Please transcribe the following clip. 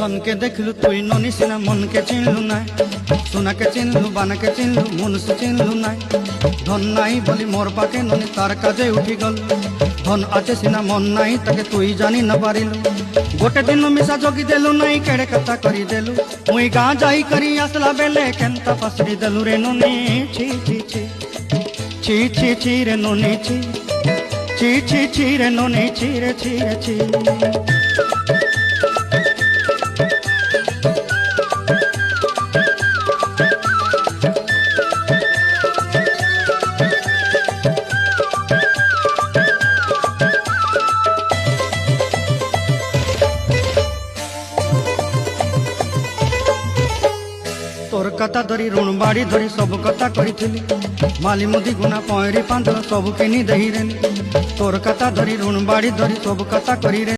ধনকে দেখলু তুই ননি সিনা মনকে চিনলু নাই, সোনাকে চিনলু বানাকে চিনলু মনুষ্য চিনলু নাই। ধন নাই বলি মোর পাকে ননি তার কাজে উঠি গল, ধন আছে সিনা মন নাই তাকে তুই জানি না পারিলু। গোটে দিন মিশা জগি দেলু নাই কেড়ে কথা করি দেলু, মুই গাঁ যাই করি আসলা বেলে কেনতা পাসরি দেলু রে ননি। ছি ছি ছি ছি ছি ছি রে ননি ছি ছি ছি ছি রে ননি ছি রে ছি রে ছি। তোর কথা ধরি ঋণ বাড়ি ধরি সবু কথা করিছিলি, মালি মুদি গুনা পয়রি পাঁদ সবু কিনি দেহি রে। তোর কথা ধরি ঋণ বাড়ি ধরি সবু কথা করি রে।